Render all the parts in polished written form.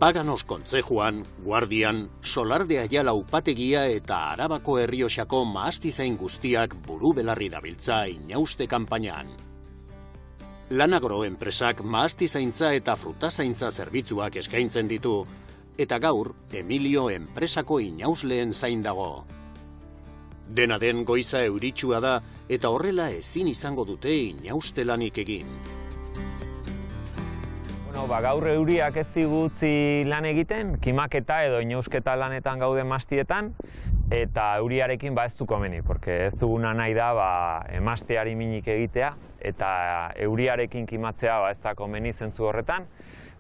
Paganos kontzejuan, Guardian, Solar de Ayala upategia eta Arabako Errioxako mahastizain guztiak buru belarri dabiltza inauste kanpainan. Lanagro enpresak mahastizaintza eta frutazaintza zerbitzuak eskaintzen ditu, eta gaur Emilio enpresako inausleen zain dago. Dena den goiza euritsua da eta horrela ezin izango dute inauste lanik egin. Gaur euriak ez digutzi lan egiten, kimaketa edo inausketa lanetan gaude mastietan, eta euriarekin ez du komeni, porque ez duguna nahi da emasteari minik egitea, eta euriarekin kimatzea ez da komeni zentzu horretan.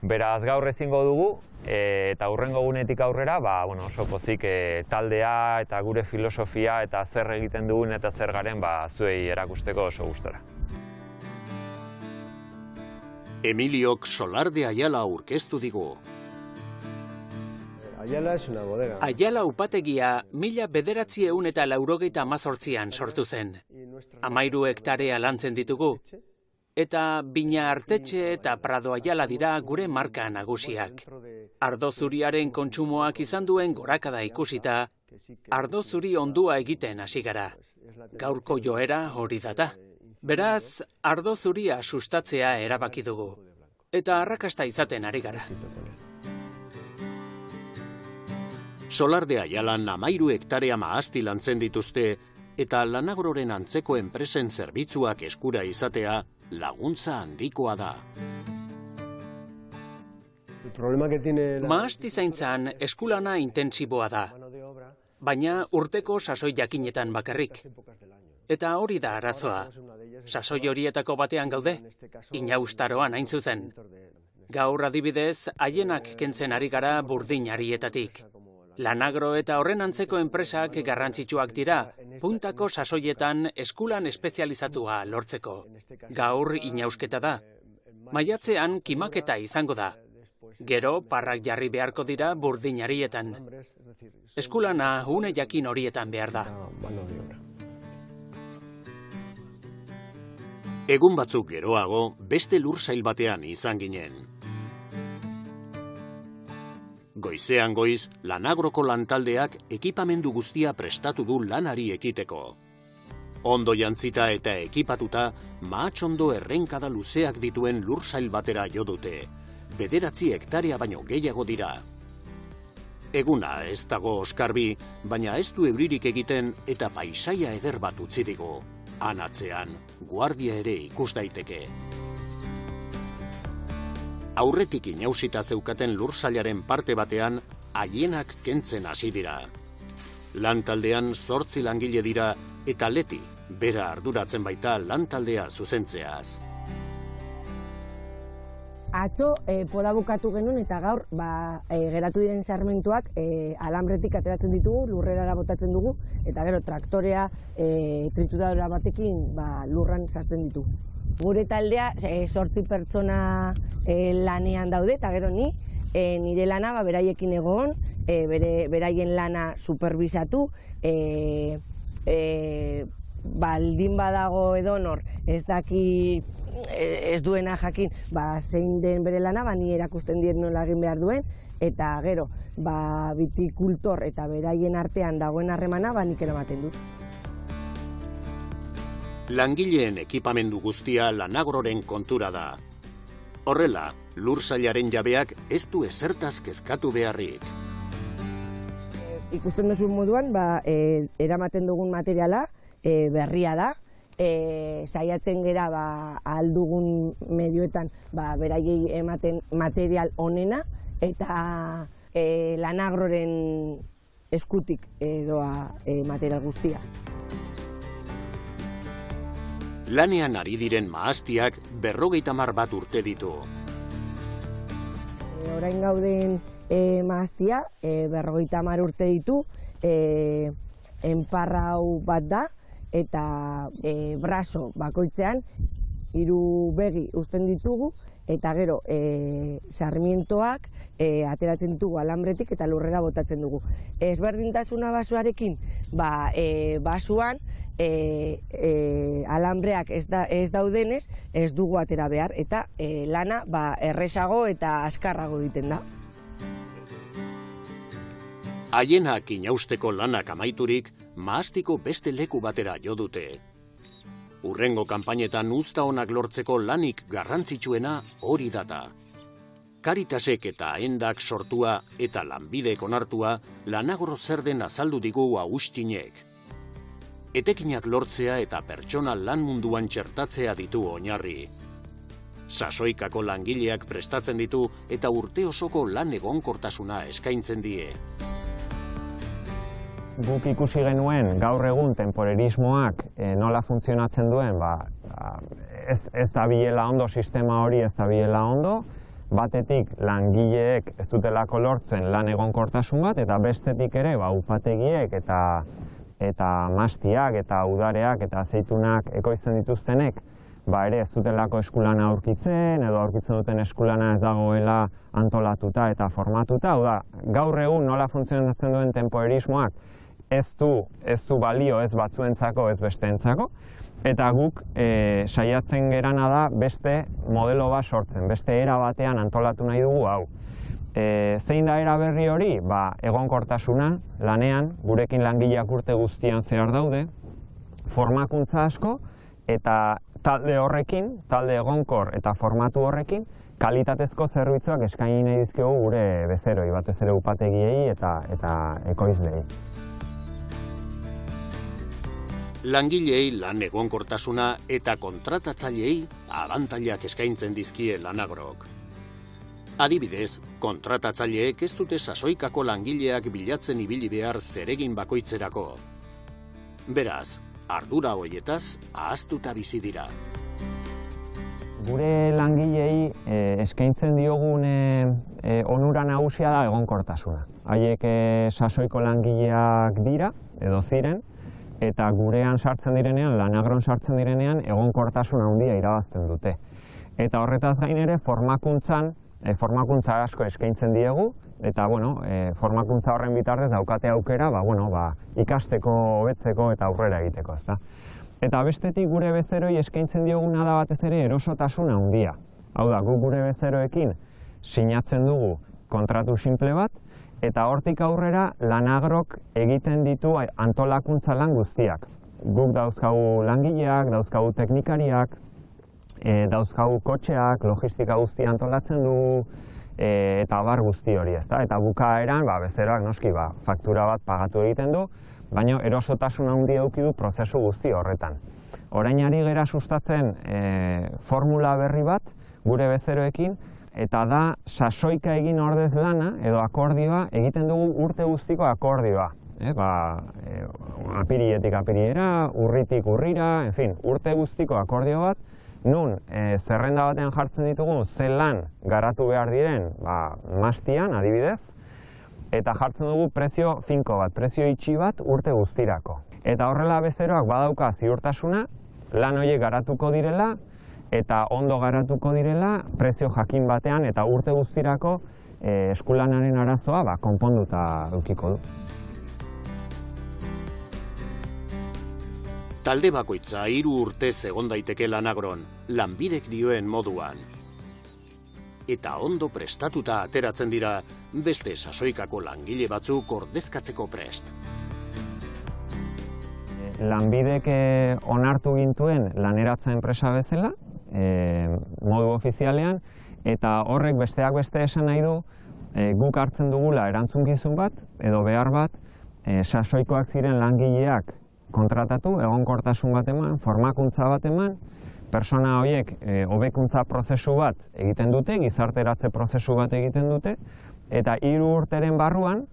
Beraz gaur ezingo dugu, eta hurrengo egunetik aurrera, oso pozik taldea eta gure filosofia eta zer egiten dugun eta zer garen zuei erakusteko oso gustora. Emiliok Solar de Ayala aurkeztu digu. Ayala es una bodega. Ayala upategia 1988an sortu zen. 13 hektarea lantzen ditugu. Eta Bina Artetxe eta Prado Ayala dira gure marka nagusiak. Ardo zuriaren kontsumoak izan duen gorakada ikusita, ardo zuri ondua egiten hasi gara. Gaurko joera hori da. Beraz, ardo zuria sustatzea erabaki dugu. Eta arrakasta izaten ari gara. Solar de Ayalan 13 hektarea mahasti lantzen dituzte, eta Lanagroren antzeko enpresen zerbitzuak eskura izatea laguntza handikoa da. Mahastizaintzan eskulana intentsiboa da, baina urteko sasoi jakinetan bakarrik. Eta hori da arazoa. Sasoi horietako batean gaude, inaustaroan hain zuzen. Gaur adibidez, haienak kentzen ari gara burdin harietatik. Lanagro eta horren antzeko enpresak garrantzitsuak dira, puntako sasoietan eskulan espezializatua lortzeko. Gaur inausketa da. Maiatzean kimaketa izango da. Gero parrak jarri beharko dira burdin harietan. Eskulana une jakin horietan behar da. Egun batzuk geroago, beste lursail batean izan ginen. Goizean goiz, Lanagroko lantaldeak ekipamendu guztia prestatu du lanari ekiteko. Ondo jantzita eta ekipatuta, mahatsondo errenkada luzeak dituen lursail batera jo dute. 9 hektarea baino gehiago dira. Eguna ez dago oskarbi, baina ez du euririk egiten eta paisaia eder bat utzi digu. Anatzean, Guardia ere ikus daiteke. Aurretik inausita zeukaten lursailaren parte batean, haienak kentzen hasi dira. Lantaldean 8 langile dira eta Leti, bera arduratzen baita lantaldea zuzentzeaz. Atzo poda bukatu genuen eta gaur geratu diren sarmentuak alambretik ateratzen ditugu, lurrera botatzen dugu, eta gero traktorea tritutadora batekin lurran sartzen ditu. Gure taldea 8 pertsona lanean daude, eta gero nire lana beraiekin egon, beraien lana superbisatu, baldin badago edonor ez daki ez duena jakin zein den bere lana, ni erakusten diet nola egin behar duen, eta gero bitikultor eta beraien artean dagoen harremana nik eramaten dut. Langileen ekipamendu guztia Lanagroren kontura da. Horrela, lursailaren jabeak ez du ezertaz kezkatu beharrik. Ikusten duzun moduan, eramaten dugun materiala berria da, saiatzen gera ahal dugun medioetan beraiei ematen material onena, eta Lanagroren eskutik doa material guztia. Lanean ari diren mahastiak 50 urte ditu. Orain gauden mahastia 50 urte ditu, enparrau bat da, eta brazo bakoitzean 3 begi uzten ditugu, eta gero sarmientoak ateratzen ditugu alambretik eta lurrera botatzen dugu. Ezberdintasuna basoarekin, basoan alambreak ez daudenez, ez dugu atera behar, eta lana errezago eta azkarrago egiten da. Haienak inausteko lanak amaiturik, mahastiko beste leku batera jo dute. Hurrengo kanpainetan uzta onak lortzeko lanik garrantzitsuena hori data. Karitasek eta Aendak sortua eta Lanbidek onartua Lanagro zer den azaldu digu Agustinek. Etekinak lortzea eta pertsona lan munduan txertatzea ditu oinarri. Sasoikako langileak prestatzen ditu eta urte osoko lan egonkortasuna eskaintzen die. Guk ikusi genuen gaur egun temporerismoak nola funtzionatzen duen, ez da bilela ondo sistema hori, ez da bilela ondo, batetik langileek ez dutelako lortzen lan egonkortasun bat, eta bestetik ere upategiek eta mastiak eta udareak eta azeitunak ekoizten dituztenek ere ez dutelako eskulana aurkitzen, edo aurkitzen duten eskulana ez dagoela antolatuta eta formatuta. Hau da, gaur egun nola funtzionatzen duen temporerismoak ez du balio ez batzuentzako ez besteentzako, eta guk saiatzen gerana da beste modelo bat sortzen, beste era batean antolatu nahi dugu hau. Zein da era berri hori? Egonkortasuna, lanean, gurekin langileak urte guztian zehar daude, formakuntza asko, eta talde horrekin, talde egonkor eta formatu horrekin, kalitatezko zerbitzuak eskaini nahi dizkiogu gure bezeroi, batez ere upategiei eta ekoizleei. Langilei lan egonkortasuna eta kontratatzaileei abantailak eskaintzen dizkie Lanagrok. Adibidez, kontratatzaileek ez dute sasoikako langileak bilatzen ibili behar zeregin bakoitzerako. Beraz, ardura hoietaz ahaztuta bizi dira. Gure langilei eskaintzen diogun onura nagusia da egonkortasuna. Haiek sasoiko langileak dira, edo ziren, eta gurean sartzen direnean, Lanagron sartzen direnean, egonkortasun handia irabazten dute. Eta horretaz gain ere, formakuntza asko eskaintzen diegu, eta formakuntza horren bitartez daukate aukera ikasteko, hobetzeko eta aurrera egiteko, ezta. Eta bestetik gure bezeroi eskaintzen dioguna da batez ere erosotasun handia. Hau da, guk gure bezeroekin sinatzen dugu kontratu simple bat, eta hortik aurrera Lanagrok egiten ditu antolakuntza lan guztiak. Guk dauzkagu langileak, dauzkagu teknikariak, dauzkagu kotxeak, logistika guztia antolatzen dugu, eta bar guzti hori, ezta? Eta bukaeran, bezeroak noski, faktura bat pagatu egiten du, baina erosotasun handia eduki du prozesu guzti horretan. Orain ari gera sustatzen formula berri bat gure bezeroekin, eta da sasoika egin ordez lana, edo akordioa, egiten dugu urte guztiko akordioa. Apiriletik apiriera, urritik urrira, urte guztiko akordio bat, nun zerrenda batean jartzen ditugu ze lan garatu behar diren mastian, adibidez, eta jartzen dugu prezio finko bat, prezio itxi bat urte guztirako. Eta horrela bezeroak badauka ziurtasuna, lan horiek garatuko direla, eta ondo garatuko direla, prezio jakin batean eta urte guztirako eskulanaren arazoa konponduta edukiko du. Talde bakoitza 3 urtez egon daiteke Lanagron, Lanbidek dioen moduan. Eta ondo prestatuta ateratzen dira beste sasoikako langile batzuk ordezkatzeko prest. Lanbidek onartu gintuen laneratza enpresa bezala, modu ofizialean, eta horrek besteak beste esan nahi du guk hartzen dugula erantzunkizun bat, edo behar bat, sasoikoak ziren langileak kontratatu, egonkortasun bat eman, formakuntza bat eman, persona horiek hobekuntza prozesu bat egiten dute, gizarteratze prozesu bat egiten dute, eta 3 urteren barruan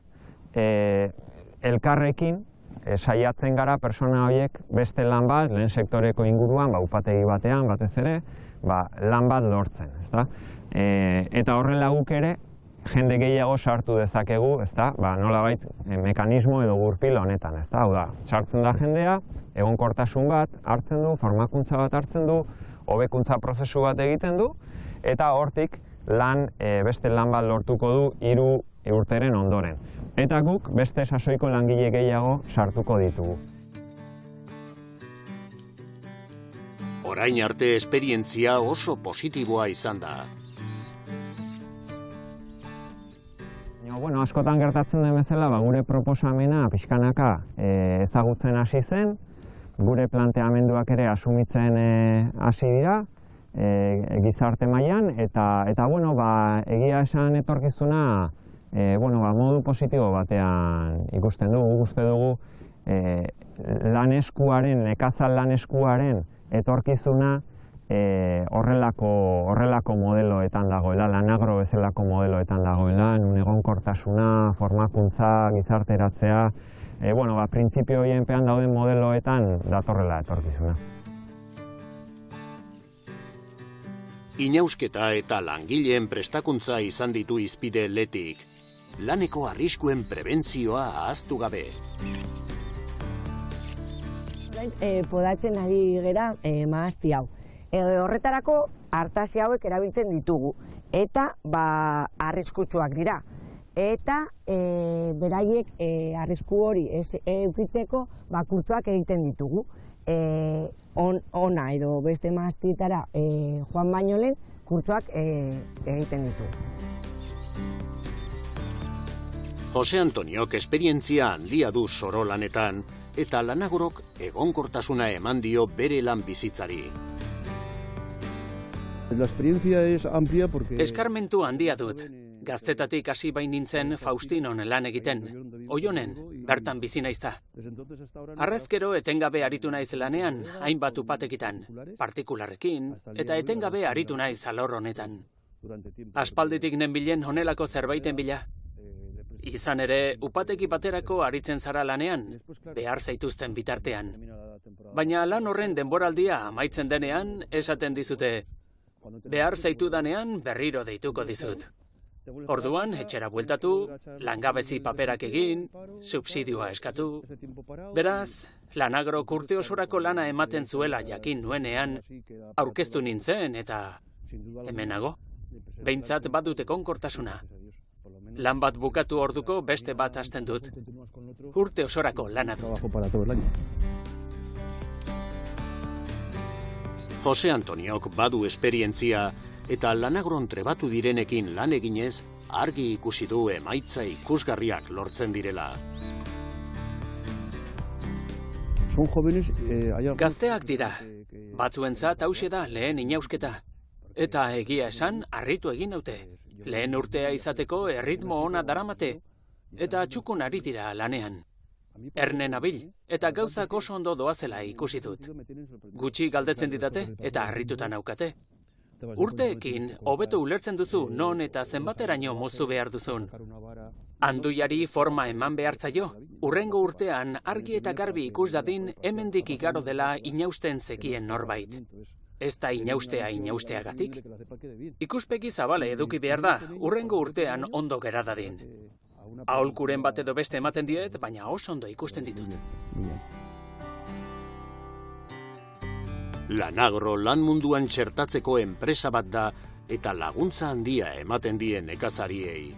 elkarrekin saiatzen gara persona horiek beste lan bat, lehen sektoreko inguruan, upategi batean, batez ere, lan bat lortzen, ezta? Eta horrela guk ere, jende gehiago sartu dezakegu, ezta? Nolabait mekanismo edo gurpil honetan, ezta? Hau da, sartzen da jendea, egonkortasun bat hartzen du, formakuntza bat hartzen du, hobekuntza prozesu bat egiten du, eta hortik beste lan bat lortuko du 3 urteren ondoren. Eta guk beste sasoiko langile gehiago sartuko ditugu. Orain arte esperientzia oso positiboa izan da. askotan gertatzen den bezala, gure proposamena pixkanaka ezagutzen hasi zen, gure planteamenduak ere asumitzen hasi dira, gizarte mailan eta egia esan etorkizuna modu positibo batean ikusten dugu. Uste dugu nekazal laneskuaren etorkizuna horrelako modeloetan dagoela, Lanagro bezalako modeloetan dagoela, nun egonkortasuna, formakuntza, gizarteratzea, printzipio horienpean dauden modeloetan datorrela etorkizuna. Inausketa eta langileen prestakuntza izan ditu hizpide letik, laneko arriskuen prebentzioa ahaztu gabe. Podatzen ari gera mahasti hau. Horretarako artasi hauek erabiltzen ditugu eta arriskutsuak dira. Eta beraiek arrisku hori edukitzeko kurtsoak egiten ditugu. Ona edo beste mahastietara joan baino lehen kurtsoak egiten ditugu. Jose Antoniok esperientzia handia du soro lanetan eta Lanagorok egonkortasuna eman dio bere lan bizitzari. La experiencia es amplia porque Eskarmentu handia dut. Gaztetatik hasi bain nintzen Faustinon lan egiten. Oionen, bertan bizi naizta. Arrezkero etengabe aritu naiz lanean, hainbat upatekitan, partikularrekin, eta etengabe aritu naiz alor honetan. Aspalditik nenbilen honelako zerbaiten bila. Izan ere, upateki baterako aritzen zara lanean, behar zaituzten bitartean. Baina lan horren denboraldia amaitzen denean, esaten dizute, behar zaitudanean berriro deituko dizut. Orduan, etxera bueltatu, langabezi paperak egin, subsidioa eskatu. Beraz, Lanagro urte osorako lana ematen zuela jakin nuenean, aurkeztu nintzen eta hemenago. Behintzat badut egonkortasuna. Lan bat bukatu orduko beste bat hasten dut. Urte osorako lana dut. Jose Antoniok badu esperientzia eta Lanagron trebatu direnekin lan eginez argi ikusi du emaitza ikusgarriak lortzen direla. Gazteak dira. Batzuentzat hauxe da lehen inausketa. Eta egia esan, harritu egin naute. Lehen urtea izateko erritmo ona daramate. Eta txukun ari dira lanean. Erne nabil, eta gauzak oso ondo doazela ikusi dut. Gutxi galdetzen didate eta harrituta naukate. Urteekin, hobeto ulertzen duzu non eta zenbateraino moztu behar duzun. Handuiari forma eman behar zaio, hurrengo urtean argi eta garbi ikus dadin hemendik igaro dela inausten zekien norbait. Ez da inaustea inausteagatik. Ikuspegi zabale eduki behar da, hurrengo urtean ondo gera dadin. Aholkuren bat edo beste ematen diet, baina oso ondo ikusten ditut. Lanagro lan munduan txertatzeko enpresa bat da eta laguntza handia ematen die nekazariei.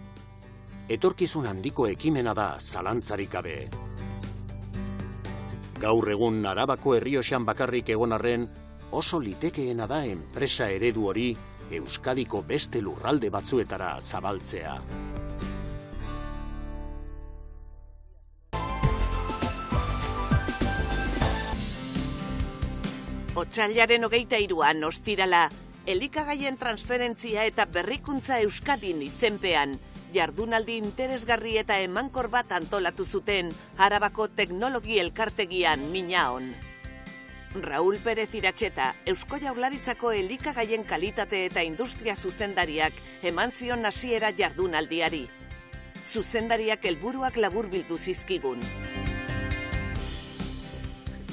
Etorkizun handiko ekimena da zalantzarik gabe. Gaur egun Arabako Errioxan bakarrik egon arren, oso litekeena da enpresa eredu hori Euskadiko beste lurralde batzuetara zabaltzea. Otsailaren 23an ostirala, elikagaien transferentzia eta berrikuntza Euskadin izenpean, jardunaldi interesgarri eta emankor bat antolatu zuten Arabako Teknologi Elkartegian Minaon. Raúl Pérez Iratxeta, Eusko Jaurlaritzako elikagaien kalitate eta industria zuzendariak eman zion hasiera jardunaldiari. Zuzendariak helburuak laburbildu zizkigun.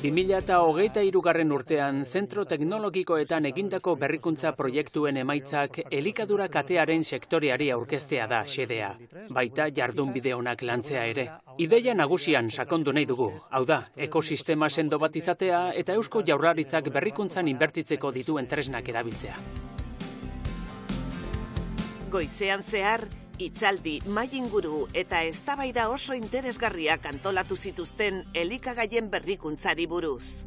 2023 urtean zentro teknologikoetan egindako berrikuntza proiektuen emaitzak elikadura katearen sektoreari aurkeztea da xedea, baita jardunbide onak lantzea ere. Ideia nagusian sakondu nahi dugu, hau da, ekosistema sendo bat izatea eta Eusko Jaurlaritzak berrikuntzan inbertitzeko dituen tresnak erabiltzea. Goizean zehar, hitzaldi, mahai inguru eta eztabaida oso interesgarriak antolatu zituzten elikagaien berrikuntzari buruz.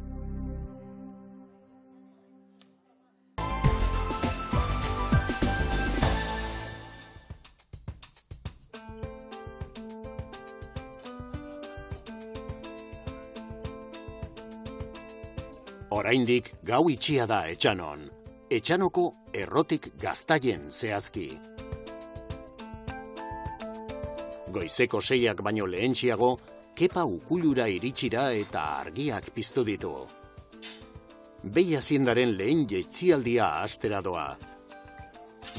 Oraindik gau itxia da Etxanon. Etxanoko Errotik Gaztaien zehazki. Goizeko 6ak baino lehentxiago, Kepa Ukullura iritsira eta argiak piztu ditu. Behi aziendaren lehen jaitzialdia hastera doa.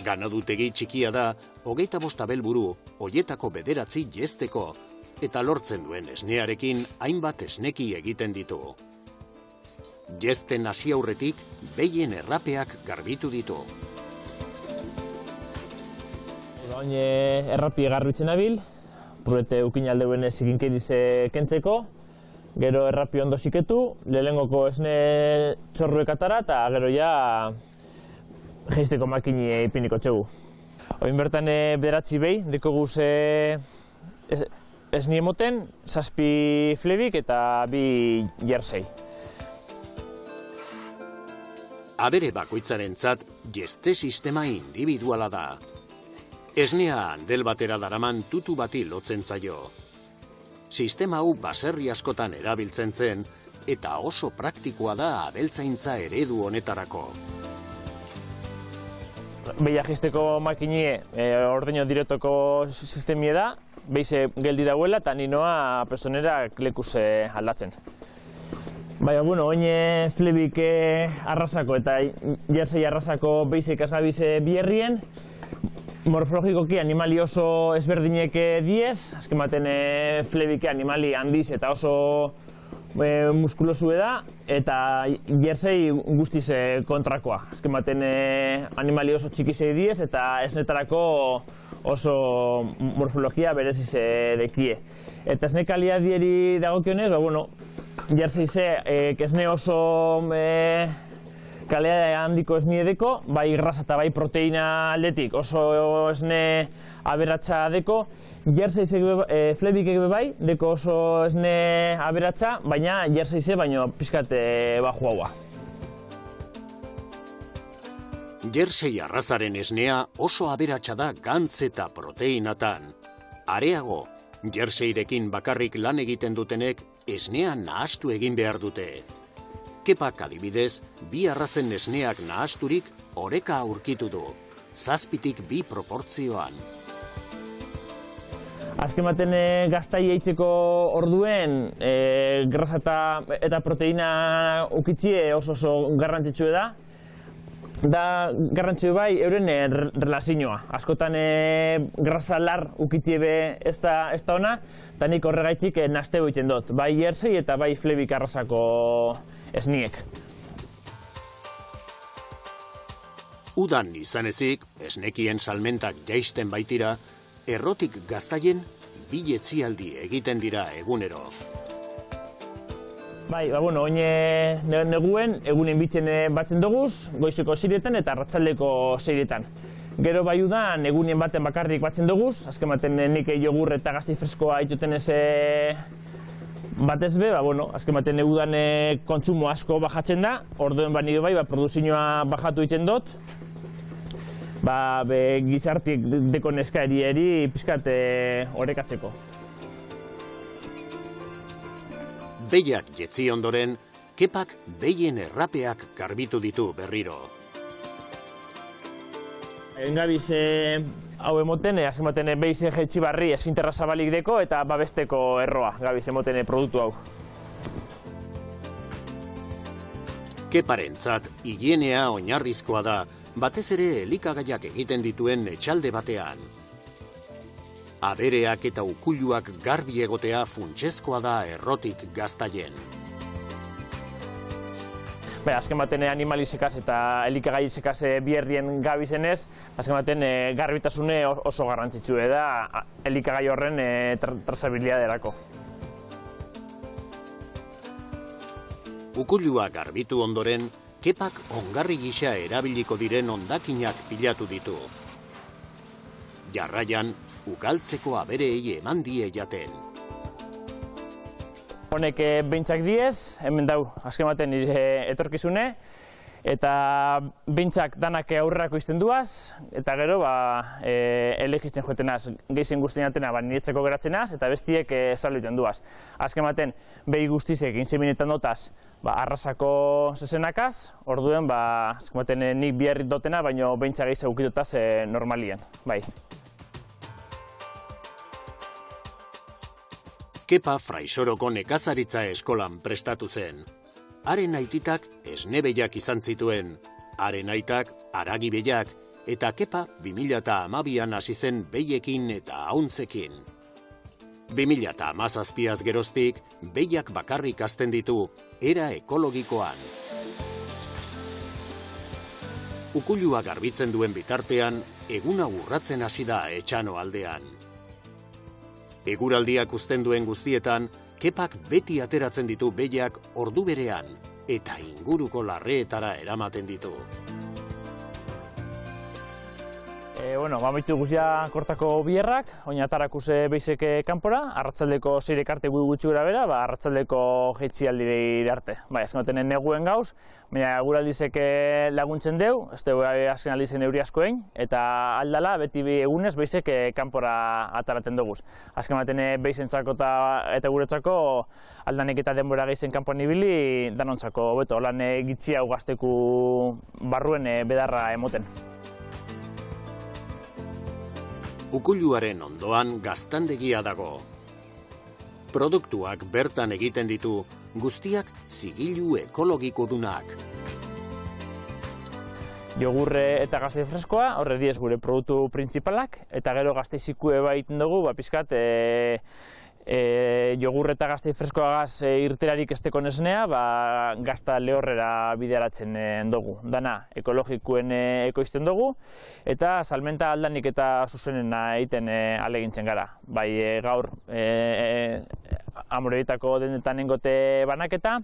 Ganadutegi txikia da, 25 abelburu, hoietako 9 jesteko, eta lortzen duen esnearekin hainbat esneki egiten ditu. Jesten hasi aurretik, behien errapeak garbitu ditu. Oin errapi garbitzen abil, purete ukin aldeuen ezikinkerize kentzeko, gero errapi ondo ziketu, lehenengoko esne txorruek atara, eta gero ja jeisteko makini ipiniko txegu. Oin bertan bederatzi behi, deko guz esni emoten, 7 flebik eta 2 jersei. Abere bakoitzarentzat jeste sistema individuala da. Esnea handel batera daraman tutu bati lotzen zaio. Sistema hau baserri askotan erabiltzen zen eta oso praktikoa da abeltzaintza eredu honetarako. Behia jisteko makinie ordeño direktoko sistemie da, behize geldi dauela eta ninoa personera lekuz aldatzen. Baina, oin flebik arrasako eta jersei arrasako behizik asgabize bierrien, morfologikoki animali oso ezberdinek diez, azken baten flebike animali handiz eta oso muskulosu da, eta jersei guztiz kontrakoa. Azken baten animali oso txikizei diez eta esnetarako oso morfologia bereziz dekie. Eta esnekalia dieri dagokionez, jersei esne oso kalea handiko esni edeko, bai grasa eta bai proteina aldetik oso esne aberatsa deko, jersei flebik ebe bai, deko oso esne aberatsa, baina jersei baino pizkat bajuagoa. Jersei arrazaren esnea oso aberatsa da gantz eta proteinatan. Areago, jerseirekin bakarrik lan egiten dutenek esnea nahastu egin behar dute. Kepak adibidez, 2 arrazen esneak nahasturik oreka aurkitu du, 7tik 2 proportzioan. Azken baten gaztai eitzeko orduen, grasa eta proteina ukitzie oso garrantzitsue da. Da garrantzitsue bai euren relazioa. Askotan grasa lar ukitzie be ez da ona, eta nik horregaitzik nasteu egiten dut. Bai jersei eta bai flebik arrasako esniek. Udan izan ezik, esnekien salmentak jaisten baitira, Errotik Gaztaien 2 jetzialdi egiten dira egunero. Bai, oin neguen, egunen bitzen batzen doguz, goizeko 6etan eta arratsaldeko 6etan. Gero bai udan, egunien baten bakarrik batzen doguz, azken baten nik jogur eta gazti freskoa ituten ez batez be, azken baten egudan kontsumo asko bajatzen da, orduen nire bai, produzioa bajatu egiten dut, gizartik deko neskaerieri pizkat orekatzeko. Behiak jetzi ondoren, Kepak behien errapeak garbitu ditu berriro. Gabiz hau emoten, azken baten behize jetzi barri esfinterra zabalik deko eta babesteko erroa, gabiz emoten produktu hau. Keparentzat higienea oinarrizkoa da, batez ere elikagaiak egiten dituen etxalde batean. Abereak eta ukulluak garbi egotea funtsezkoa da Errotik Gaztaien. Azken baten animalizekaz eta elikagaizekaz bierrien gabizenez, azken baten garbitasune oso garrantzitsue da elikagai horren trazabilidaderako. Ukullua garbitu ondoren, Kepak ongarri gisa erabiliko diren hondakinak pilatu ditu. Jarraian, ugaltzeko abereei eman die jaten. Honek behintzak diez, hemen dau, azken baten nire etorkizune, eta beintzak danak aurrerako izten duaz, eta gero elegitzen joetenaz, gehien guztien atena niretzeko geratzenaz, eta bestiek saluten duaz. Azken baten, behi guztizek inseminetan dotaz, arrasako zezenakaz, orduen, azken baten nik biarrit dotena, baina behintzak gehiago ukitotaz normalien, bai. Kepa Fraisoroko nekazaritza eskolan prestatu zen. Haren aititak esnebeiak izan zituen, haren aitak aragibeiak, eta Kepa 2012an hasi zen behiekin eta ahuntzekin. 2017az geroztik, behiak bakarrik hazten ditu, era ekologikoan. Ukulua garbitzen duen bitartean, eguna urratzen hasi da Etxano aldean. Eguraldiak uzten duen guztietan, Kepak beti ateratzen ditu behiak ordu berean, eta inguruko larreetara eramaten ditu. Mamitu guztia kortako bierrak, oin atarakuse beizek kanpora, arratzaldeko 6 arte gutxi gura bera, arratzaldeko jetzialdi arte. Azken baten neguen gauz, baina eguraldizek laguntzen deu, ez dugu azken aldizen euri askoen, eta aldala beti egunez beizek kanpora ataraten duguz. Azken baten beizentzako eta guretzako aldanik eta denbora gehizen kanpoan ibili, danontzako beto, lan gitzia ugazteku barruen bedarra emoten. Ukuluaren ondoan gaztandegia dago. Produktuak bertan egiten ditu, guztiak zigilu ekologikodunak. Jogurre eta gaztei freskoa, horre diez gure produktu printzipalak, eta gero gaztei zikue baiten dugu, pizkat, jogurre eta gaztei freskoagaz irterarik esteko nesnea, gazta lehorrera bideratzen dugu. Dana, ekologikuen ekoizten dugu, eta salmenta aldanik eta zuzenena egiten alegintzen gara. Bai gaur Amorebietako dendetan engote banaketa,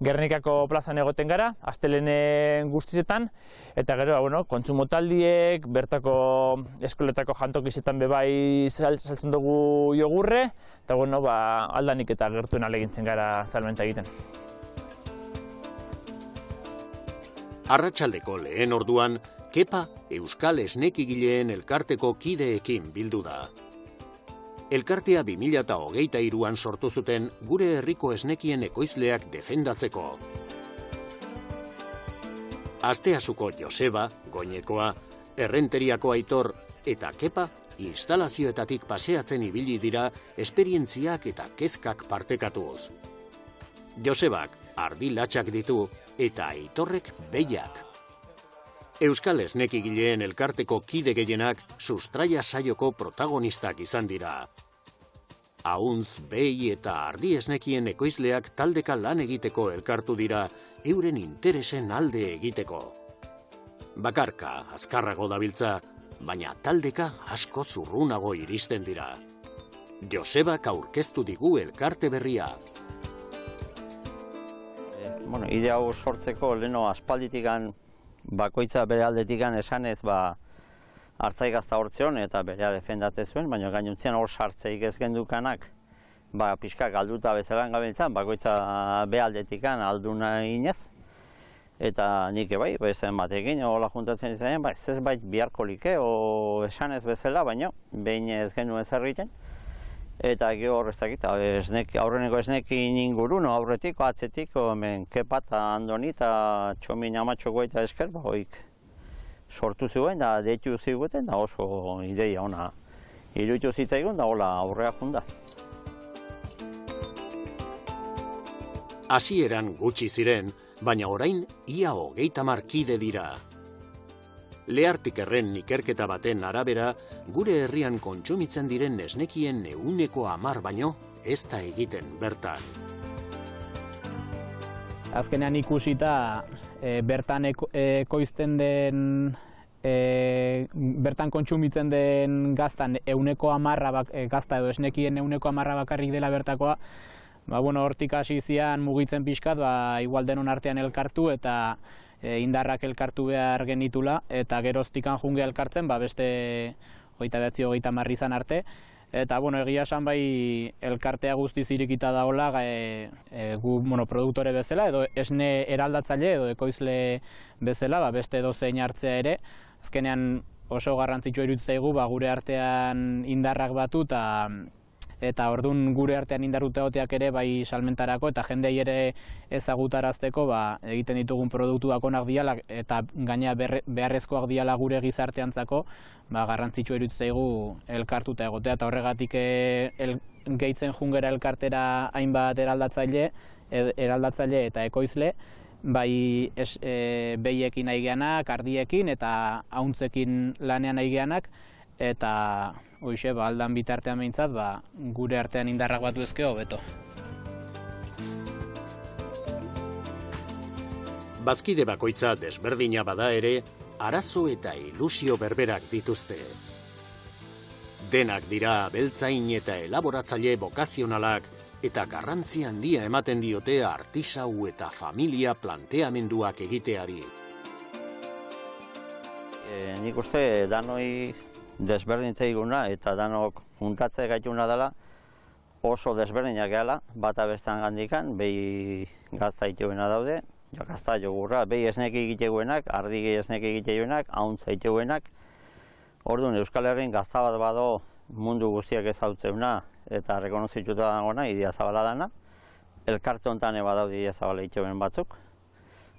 Gernikako plazan egoten gara, astelehen guztizetan, eta gero, kontsumo taldiek, bertako eskoletako jantokizetan bebai saltzen dugu jogurre, eta aldanik eta gertuen alegintzen gara salmenta egiten. Arratsaldeko lehen orduan, Kepa Euskal Esnekigileen elkarteko kideekin bildu da. Elkartea 2023an sortu zuten gure herriko esnekien ekoizleak defendatzeko. Asteasuko Joseba, Goinekoa, Errenteriako Aitor eta Kepa instalazioetatik paseatzen ibili dira esperientziak eta kezkak partekatuz. Josebak ardi latxak ditu eta Aitorrek behiak. Euskal Esnekigileen elkarteko kide gehienak sustraia saioko protagonistak izan dira. Ahuntz, behi eta ardi esnekien ekoizleak taldeka lan egiteko elkartu dira euren interesen alde egiteko. Bakarka azkarrago dabiltza, baina taldeka asko zurrunago iristen dira. Josebak aurkeztu digu elkarte berria. Idea hau sortzeko leheno aspalditikan bakoitza bere aldetikan esanez hartzai gazta hortzion eta berea defendate zuen, baina gainuntzean hor sartzeik ez gendukanak pixka galduta bezalan gabiltzan, bakoitza bere aldetikan alduna inez. Eta nik bezen batekin, hola juntatzen izan, ez bait biharkolike, o esanez bezala, baina behin ez genuen zerriten. Eta gero horreztakit, aurreneko esnekin ingurun, aurretik, atzetik, Kepa eta Andoni eta Txomin Amatxoko eta esker, hoik sortu zuen, da deitu ziguten, da oso ideia ona iruditu zitzaigun, da hola aurrea junda. Hasieran gutxi ziren, baina orain ia 30 kide dira. Lehartik erren ikerketa baten arabera, gure herrian kontsumitzen diren esnekien 10% baino ez da egiten bertan. Azkenean ikusita bertan ekoizten den, bertan kontsumitzen den gaztan 10% gazta edo esnekien 10% bakarrik dela bertakoa, hortik hasi zian mugitzen pixkat, igual denon artean elkartu eta indarrak elkartu behar genitula, eta geroztikan junge elkartzen, beste 29-30 izan arte, Eta, egia esan bai elkartea guztiz irikita daola gu produktore bezala, edo esne eraldatzaile edo ekoizle bezala, beste dozein hartzea ere. Azkenean oso garrantzitsua iruditzen zaigu gure artean indarrak batu eta orduan gure artean indarrute egoteak ere bai salmentarako eta jendei ere ezagutarazteko egiten ditugun produktuak onak diala eta gaina beharrezkoak diala gure gizarteantzako, garrantzitsua iruditzen zaigu elkartuta egotea eta horregatik gehitzen jungera elkartera hainbat eraldatzaile eta ekoizle, bai behiekin nahi geanak, ardiekin eta hauntzekin lanean nahi geanak, eta aldan bitartean behintzat, gure artean indarrak batu ezkeo hobeto. Bazkide bakoitza desberdina bada ere, arazo eta ilusio berberak dituzte. Denak dira abeltzain eta elaboratzaile bokazionalak eta garrantzi handia ematen diote artisau eta familia planteamenduak egiteari. Nik uste danoi desberdintzaiguna eta danok juntatze gaituna dela oso desberdinak gehala, bata bestan gandikan, behi gazta iteguena daude, gazta jogurra, behi esneki egiteguenak, ardi esneki egiteguenak, hauntza iteguenak. Orduan Euskal Herrin gazta bat bado mundu guztiak ezautzeunak eta rekonozituta dagoena, Idiazabala dana. Elkarte honetan badaude Idiazabala itxeuen batzuk.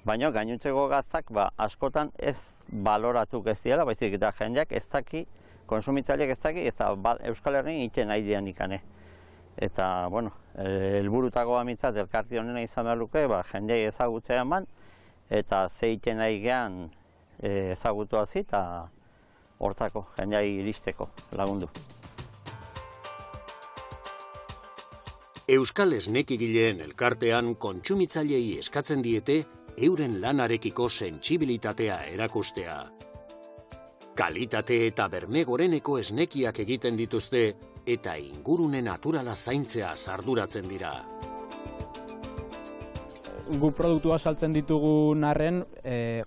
Baina gainontzeko gaztak askotan ez baloratuk ez diela, baizik eta jendeak ez daki, konsumitzaileak ez daki, ez da Euskal Herrin itxen nahi dian ikane. Eta, helburutako amintzat elkarte honena izan behar luke, jendei ezagutzea eman, eta ze itxen nahi gehan ezagutu hazi, eta hortako, jendei iristeko lagundu. Euskal Esnekigileen elkartean kontsumitzailei eskatzen diete euren lanarekiko sentsibilitatea erakustea. Kalitate eta berme goreneko esnekiak egiten dituzte eta ingurune naturala zaintzea arduratzen dira. Gu produktua saltzen ditugun arren,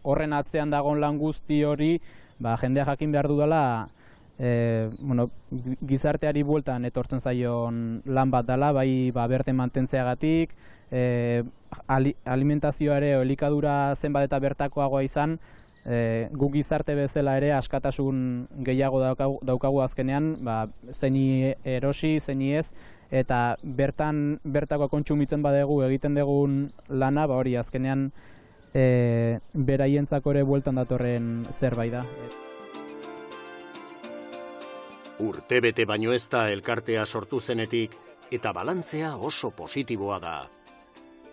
horren atzean dagoen lan guzti hori, jendea jakin behar dudala, gizarteari bueltan etortzen zaion lan bat dela, bai berte mantentzeagatik, alimentazioa ere elikadura zenbat eta bertakoagoa izan, gu gizarte bezala ere askatasun gehiago daukagu azkenean, zeini erosi, zeini ez, eta bertakoa kontsumitzen badegu egiten dugun lana, hori azkenean beraientzako ere bueltan datorren zerbait da. Urtebete baino ez da elkartea sortu zenetik eta balantzea oso positiboa da.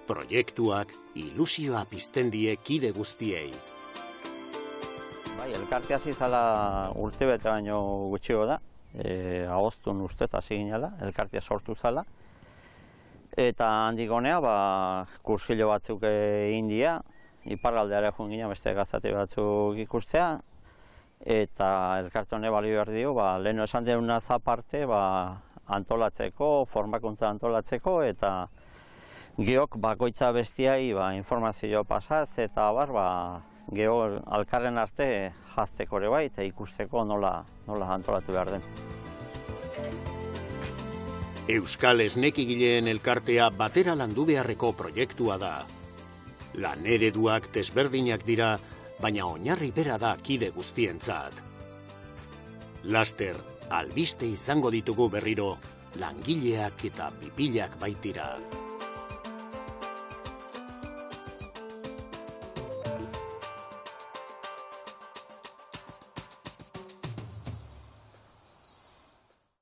Proiektuak ilusioa pizten die kide guztiei. Elkartea zizala urtebete baino gutxio da, agostun ustez hasi ginela, elkartea sortu zala. Eta handik honea, kursillo batzuk egin dira, iparraldeara joan ginen beste gaztate batzuk ikustea, eta elkarte honek balio behar dio, leheno esan deuna aparte antolatzeko, formakuntza antolatzeko, eta geok bakoitza bestiai informazio pasaz, eta geho alkarren arte jazteko ere bai, eta ikusteko nola antolatu behar den. Euskal Esnekigileen elkartea batera landu beharreko proiektua da. Lan ereduak desberdinak dira, baina oinarri bera da kide guztientzat. Laster, albiste izango ditugu berriro, langileak eta pipilak baitira.